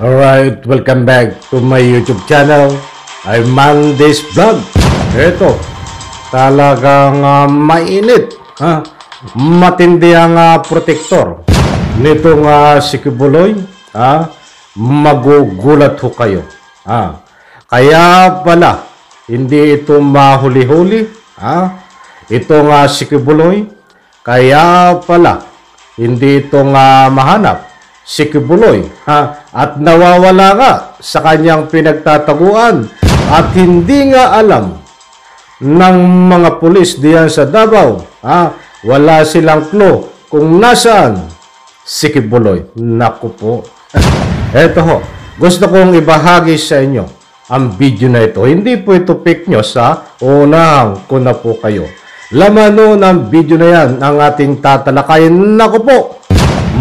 Alright, welcome back to my YouTube channel. I'm Mandy's Vlog. Ito, talagang mainit, matindi ang protector nitong si Kibuloy. Magugulat ho kayo. Kaya pala, hindi ito mahuli-huli. Itong si Kibuloy, kaya pala, hindi ito mahanap si Kibuloy, at nawawala nga sa kanyang pinagtataguan at hindi nga alam ng mga pulis diyan sa Davao. Wala silang clue kung nasaan si Kibuloy. Naku po. Eto ho, gusto kong ibahagi sa inyo ang video na ito. Hindi po ito fake news, unahan ko na po kayo. Laman no ng video na yan ang ating tatalakayin. Naku po,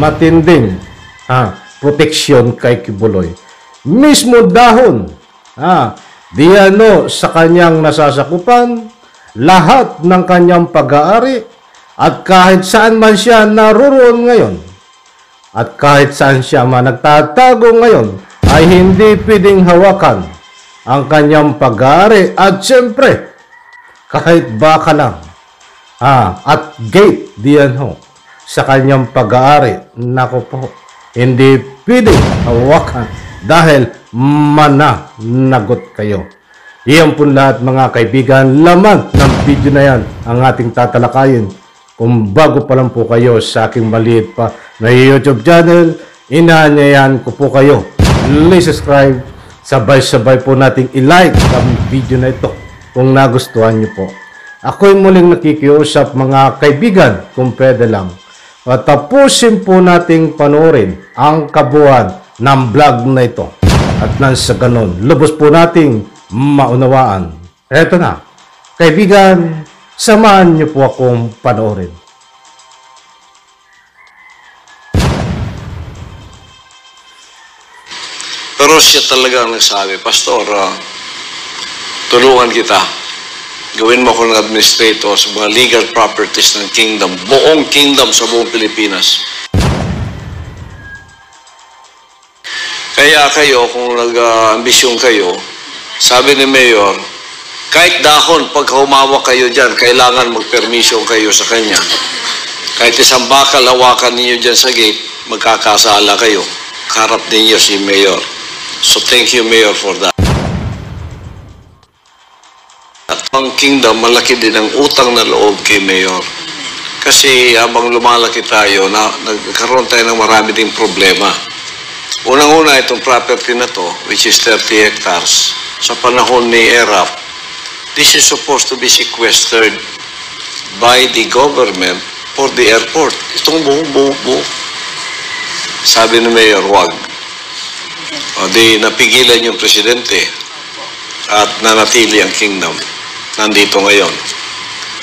matinding proteksyon kay Kibuloy. Mismo dahon, diano sa kanyang nasasakupan, lahat ng kanyang pag-aari, at kahit saan man siya naroon ngayon, at kahit saan siya man nagtatago ngayon, ay hindi pwedeng hawakan ang kanyang pag-aari. At siyempre, kahit baka lang, at gate diyan ho, sa kanyang pag-aari, nako po, hindi pwedeng hawakan dahil mananagot kayo. Iyan po lahat mga kaibigan, laman ng video na yan ang ating tatalakayin. Kung bago pa lang po kayo sa aking maliit pa na YouTube channel, inaanyayahan ko po kayo, please subscribe, sabay-sabay po nating i-like ang video na ito kung nagustuhan nyo po. Ako'y muling nakikiusap mga kaibigan, kung pwede lang, at tapusin po nating panoorin ang kabuuan ng vlog na ito. At nang sa ganon, lubos po nating maunawaan. Eto na, kaibigan, samahan niyo po akong panoorin. Pero siya talaga ang nagsabi, Pastor, tulungan kita. Gawin mo akong administrator sa mga legal properties ng kingdom. Buong kingdom sa buong Pilipinas. Kaya kayo, kung nag-ambisyon kayo, sabi ni Mayor, kahit dahon, pag humawak kayo dyan, kailangan mag-permission kayo sa kanya. Kahit isang bakal, hawakan ninyo dyan sa gate, magkakasala kayo. Karap ninyo si Mayor. So thank you, Mayor, for that. At ang kingdom, malaki din ang utang na loob kay Mayor. Kasi habang lumalaki tayo, nagkaroon tayo ng marami ding problema. Unang-una, itong property na to, which is 30 hectares, sa panahon ni ERAP, this is supposed to be sequestered by the government for the airport. Itong buo. Sabi ni Mayor, wag. O di napigilan yung presidente at nanatili ang kingdom. Nandito ngayon.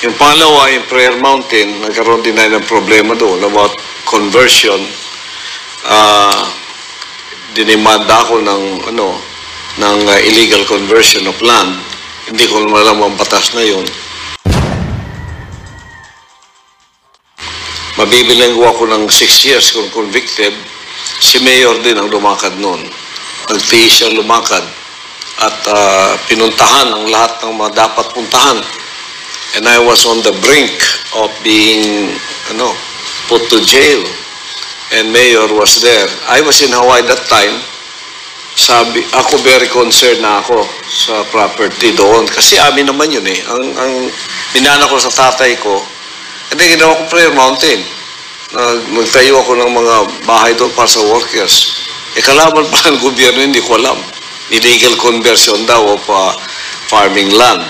Yung pangalawa, yung Prayer Mountain, nagkaroon din tayo ng problema doon about conversion. Dinimanda ako ng illegal conversion of land. Hindi ko naman alam ang batas na yun. Mabibilang ko ako ng 6 years kung convicted. Si Mayor din ang lumakad noon. Nagtiis siya lumakad. At pinuntahan ang lahat ng mga dapat puntahan. And I was on the brink of being put to jail. And Mayor was there. I was in Hawaii that time. Ako very concerned na ako sa property doon. Kasi amin naman yun eh. Ang binana ko sa tatay ko, hindi ginawa ko Prayer Mountain. Magtayo ako ng mga bahay doon para sa workers. Kalaban pa ng gobyerno, hindi ko alam. Illegal conversion daw of farming land.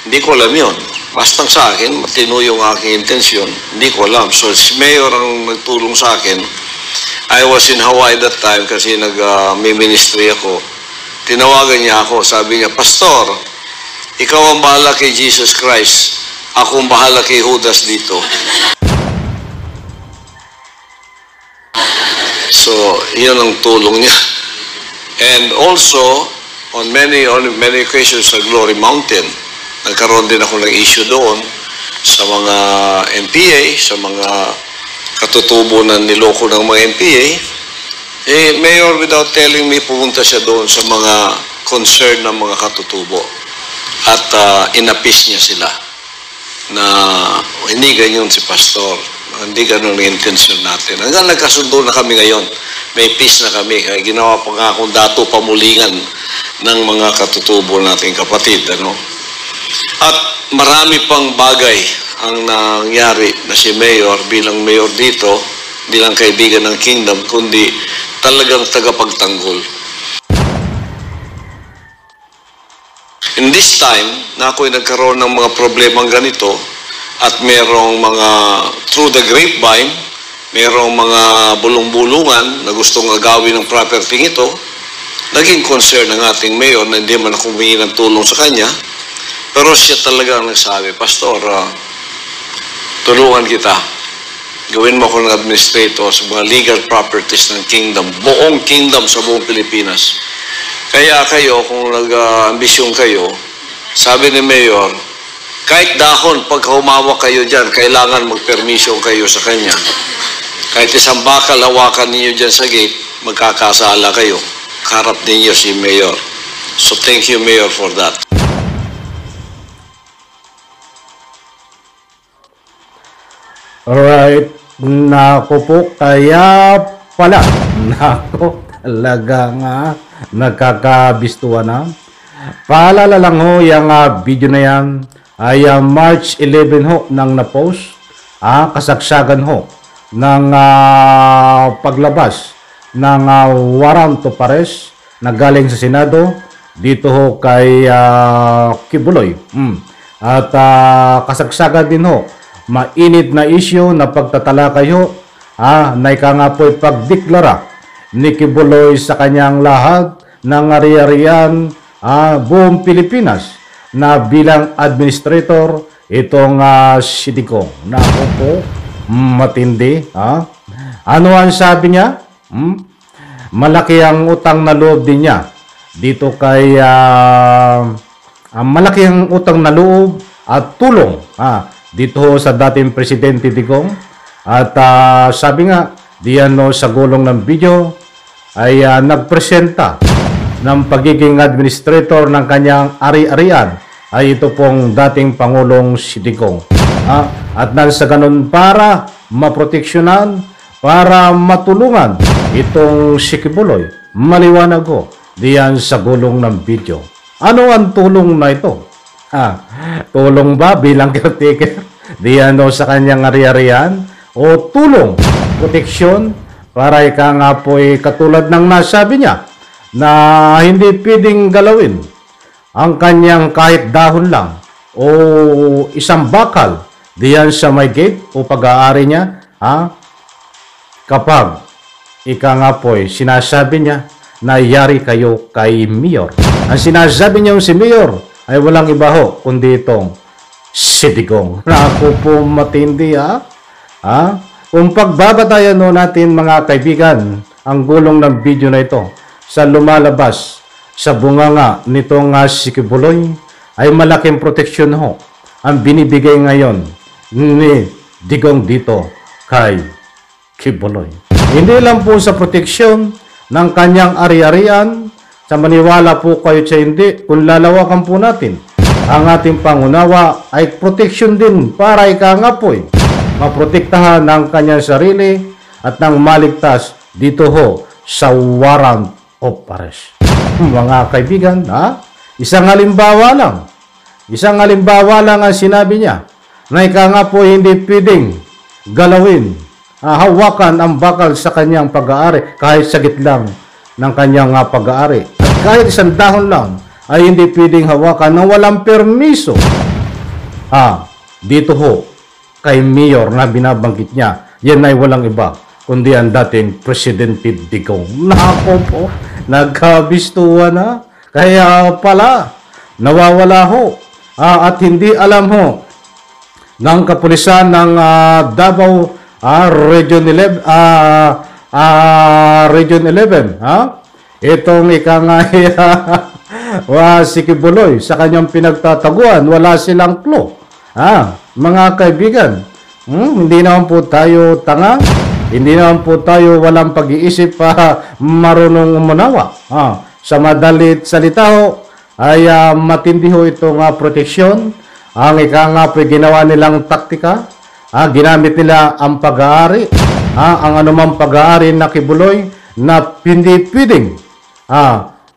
Hindi ko alam yun. Basta sa akin, matino yung aking intensyon. Hindi ko alam. So, si Mayor ang nagtulong sa akin. I was in Hawaii that time kasi may ministry ako. Tinawagan niya ako. Sabi niya, Pastor, ikaw ang bahala kay Jesus Christ. Ako ang bahala kay Judas dito. So, yun ang tulong niya. And also, on many occasions sa Glory Mountain, nagkaroon din ako ng issue doon sa mga NPA, sa mga katutubo na niloko ng mga NPA. Mayor, without telling me, pumunta siya doon sa mga concern ng mga katutubo. At inapis niya sila na hindi ganyan si Pastor. Hindi ganun ang intensyon natin. Hanggang nagkasundo na kami ngayon. May peace na kami. Kaya ginawa pa nga akong dato pamulingan ng mga katutubo nating kapatid. Ano? At marami pang bagay ang nangyari na si Mayor bilang Mayor dito, bilang kaibigan ng Kingdom, kundi talagang tagapagtanggol. In this time, na ako'y nagkaroon ng mga problemang ganito at merong mga through the grapevine, merong mga bulong-bulungan na gustong agawin ng property ito, naging concern ng ating mayor na hindi man ako humingi ng tulong sa kanya, pero siya talaga ang nagsabi, Pastor, tulungan kita. Gawin mo ako ng administrator sa mga legal properties ng Kingdom, buong Kingdom sa buong Pilipinas. Kaya kayo, kung nag-ambisyon kayo, sabi ni Mayor, kahit dahon, pag humawak kayo dyan, kailangan mag-permission kayo sa kanya. Kahit isang bakal, hawakan ninyo dyan sa gate, magkakasala kayo. Karap ninyo si Mayor. So thank you, Mayor, for that. Alright, nako po, kaya pala, nako, talaga nga, nagkakabistuhan na. Paalala lang ho, yung video na yan ay March 11 ho nang na-post, kasagsagan ho ng paglabas ng warrant of arrest na galing sa Senado dito ho kay Kibuloy. At kasagsagan din ho, mainit na issue na pagtatalakay ho, na ika nga po ipagdeklara ni Kibuloy sa kanyang lahad ng ari-arian buong Pilipinas na bilang administrator itong si Digong. Naku po, matindi. Ano ang sabi niya? Malaki ang utang na loob din niya dito kay malaki ang utang na loob at tulong dito sa dating Presidente Digong. At sabi nga diyan sa gulong ng video ay nagpresenta ng pagiging administrator ng kanyang ari-arian ay ito pong dating Pangulong si Digong. At nang sa ganun para maproteksyonan, para matulungan itong si Kibuloy, maliwanag ko diyan sa gulong ng video. Ano ang tulong na ito? Tulong ba bilang caretaker diyan sa kanyang ari-arian? O tulong, proteksyon, para ika nga po katulad ng nasabi niya na hindi pwedeng galawin ang kanyang kahit dahon lang o isang bakal diyan sa may gate o pag-aari niya kapag ika nga po sinasabi niya na yari kayo kay Mayor. Ang sinasabi niya si Mayor ay walang iba ho kundi itong si Digong. Naku po, matindi Kung pagbabatayan natin mga kaibigan ang gulong ng video na ito sa lumalabas sa bunganga nitong si Kibuloy ay malaking proteksyon ho ang binibigay ngayon ni Digong dito kay Kibuloy. Hindi lang po sa proteksyon ng kanyang ari-arian, sa maniwala po kayo sa hindi, kung lalawakan po natin ang ating pangunawa ay proteksyon din para ika nga po maprotektahan ng kanyang sarili at nang maligtas dito ho sa warrant of arrest. Mga kaibigan, isang halimbawa lang. Isang halimbawa lang ang sinabi niya na ika nga po hindi pwedeng galawin, hawakan ang bakal sa kanyang pag-aari kahit sagit lang ng kanyang pag-aari. At kahit isang dahon lang ay hindi pwedeng hawakan ng walang permiso. Dito ho kay Mayor na binabanggit niya, yan ay walang iba kundi ang dating Presidente Digong. Nako po, nagkabistuhan na. Kaya pala, nawawala ho. At hindi alam ho ng kapulisan ng Davao Region 11, Region 11, itong ika nga si Kibuloy sa kanyang pinagtataguan, wala silang clue. Mga kaibigan, hindi naman po tayo tanga. Hindi naman po tayo walang pag-iisip para marunong umunawa. Sa madalit salita ho, ay matindi ho itong proteksyon. Ang ika nga po ginawa nilang taktika, ginamit nila ang pag-aari, ang anumang pag-aari na kibuloy na hindi pwedeng,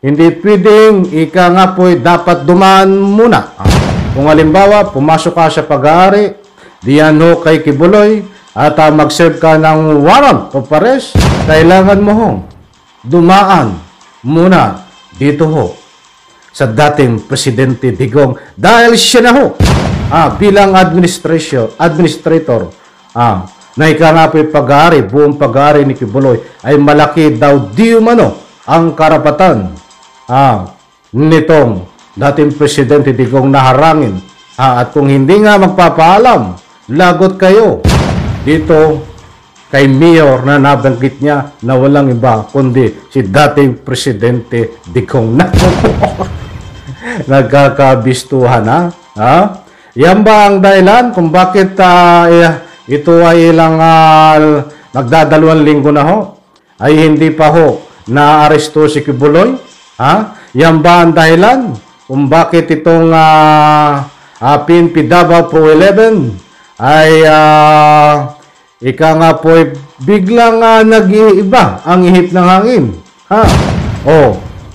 hindi pwedeng, ika nga po dapat dumaan muna. Kung halimbawa, pumasok ka sa pag-aari, diyan ho kay kibuloy, at mag-serve ka ng warrant of arrest, kailangan mo ho dumaan muna dito ho sa dating Presidente Digong dahil siya na ho bilang administrator na ika nga po pag-aari, buong pag-aari ni Kibuloy ay malaki daw di umano ang karapatan nitong dating Presidente Digong na harangin. At kung hindi nga magpapaalam, lagot kayo dito kay Mayor na nabanggit niya na walang iba kundi si dating Presidente Digong na nagkakabistuhan. Yan ba ang dahilan kung bakit ito ay ilang magdadalawang linggo na ho ay hindi pa ho na-aresto si Kibuloy? Yan ba ang dahilan kung bakit itong PNP Davao Pro 11 ay ika nga po biglang nag-iiba ang ihip ng hangin.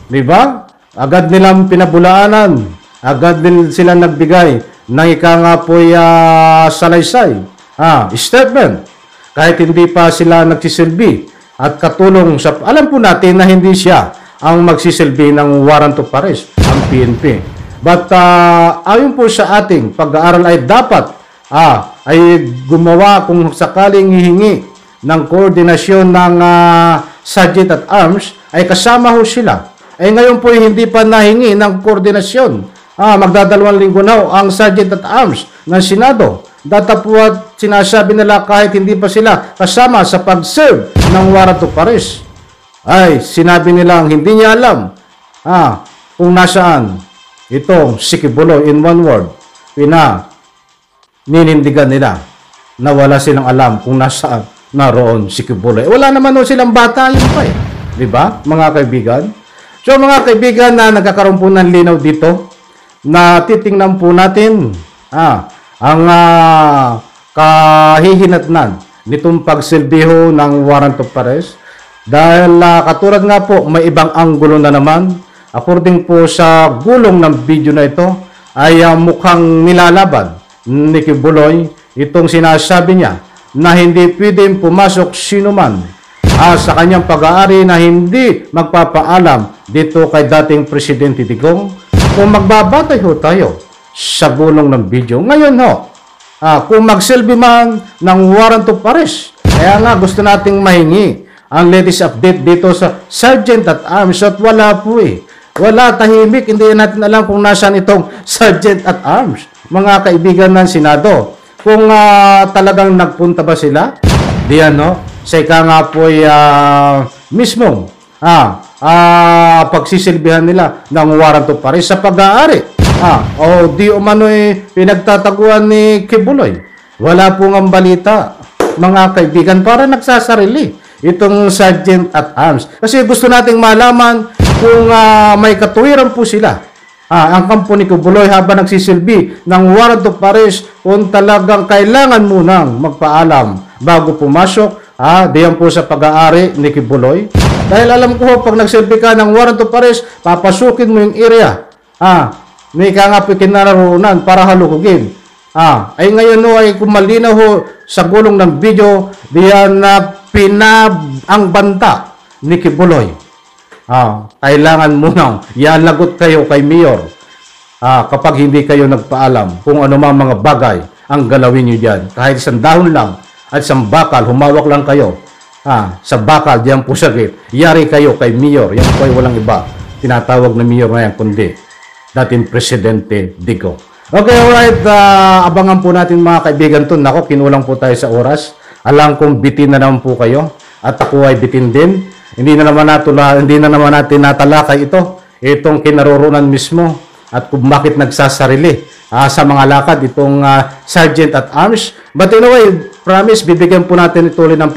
Di ba? Agad nilang pinabulaanan, agad din sila nagbigay ng ika nga po salaysay, statement, kahit hindi pa sila nagsisilbi at katulong sa, alam po natin na hindi siya ang magsisilbi ng warrant of arrest, ang PNP. But ayon po sa ating pag-aaral ay dapat ay gumawa kung sakaling hihingi ng koordinasyon ng Sergeant at Arms ay kasama ho sila. Ngayon po hindi pa nahingi ng koordinasyon. Magdadalawang linggo na ang Sergeant at Arms ng Senado. Datapwat sinasabi nila kahit hindi pa sila kasama sa pag-serve ng warrant of arrest. Ay sinabi nilang hindi niya alam kung nasaan itong si Kibuloy. In one word, ninindigan nila na wala silang alam kung nasaan naroon si Kibuloy. Wala naman silang bata yun pa di ba mga kaibigan? So mga kaibigan na nagkakaroon po ng linaw dito na titingnan po natin ang kahihinatnan nitong pagsilbiho ng warrant of arrest dahil katulad nga po may ibang anggulo na naman according po sa gulong ng video na ito ay mukhang nilalaban ni Kibuloy itong sinasabi niya na hindi pwedeng pumasok sino man sa kanyang pag-aari na hindi magpapaalam dito kay dating Presidente Digong. Kung magbabatay ho tayo sa gulong ng video ngayon kung magsilbi man ng warrant of arrest, kaya nga gusto nating mahingi ang latest update dito sa Sergeant at Arms at wala po wala, tahimik, hindi natin alam kung nasaan itong Sergeant at Arms. Mga kaibigan ng Senado, kung talagang nagpunta ba sila diyan sa ika nga po mismong pagsisilbihan nila ng warrant of arrest sa pag-aari o di umano pinagtataguan ni Kibuloy. Wala pong ang balita mga kaibigan para nagsasarili itong Sergeant at Arms kasi gusto nating malaman kung may katuwiran po sila ang kampo ni Kibuloy habang nagsisilbi ng warrant of arrest kung talagang kailangan munang magpaalam bago pumasok diyan po sa pag-aari ni Kibuloy. Dahil alam ko pag nagsilbi ka ng warrant of arrest, papasukin mo yung area may ka nga po kinaroonan para halukugin. Ay ngayon ay kumalinaw sa gulong ng video diyan na ang banta ni Kibuloy. Kailangan munang yalagot kayo kay Mayor kapag hindi kayo nagpaalam kung ano mga bagay ang galawin nyo dyan. Kahit isang dahon lang at isang bakal, humawak lang kayo sa bakal diyan po sa gate. Yari kayo kay Mayor. Yan po ay walang iba. Tinatawag na Mayor na yan kundi dating Presidente Digong. Okay, alright. Abangan po natin mga kaibigan to. Nako, kinulang po tayo sa oras. Alam kong bitin na naman po kayo at ako ay bitin din. Hindi na naman natin natalakay itong kinaroroonan mismo at kung bakit nagsasarili sa mga lakad itong Sergeant at Arms. But anyway, promise, bibigyan po natin ituloy ng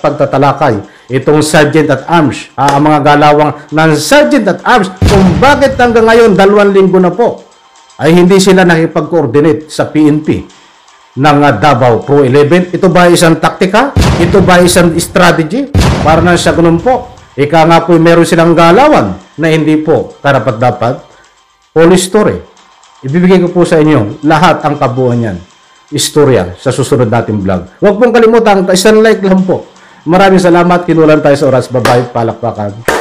pagtatalakay itong Sergeant at Arms, ang mga galawang ng Sergeant at Arms, kung bakit hanggang ngayon, 2 linggo na po, ay hindi sila nakipag-coordinate sa PNP ng Davao Pro 11. Ito ba isang taktika? Ito ba isang strategy? Para na sa ganun po. Ika nga po, meron silang galawan na hindi po karapat-dapat. Full story. Ibibigay ko po sa inyo lahat ang kabuuan yan. Istorya sa susunod nating vlog. Huwag pong kalimutan, isang like lang po. Maraming salamat. Kinulan tayo sa oras. Bye-bye. Palakpakan.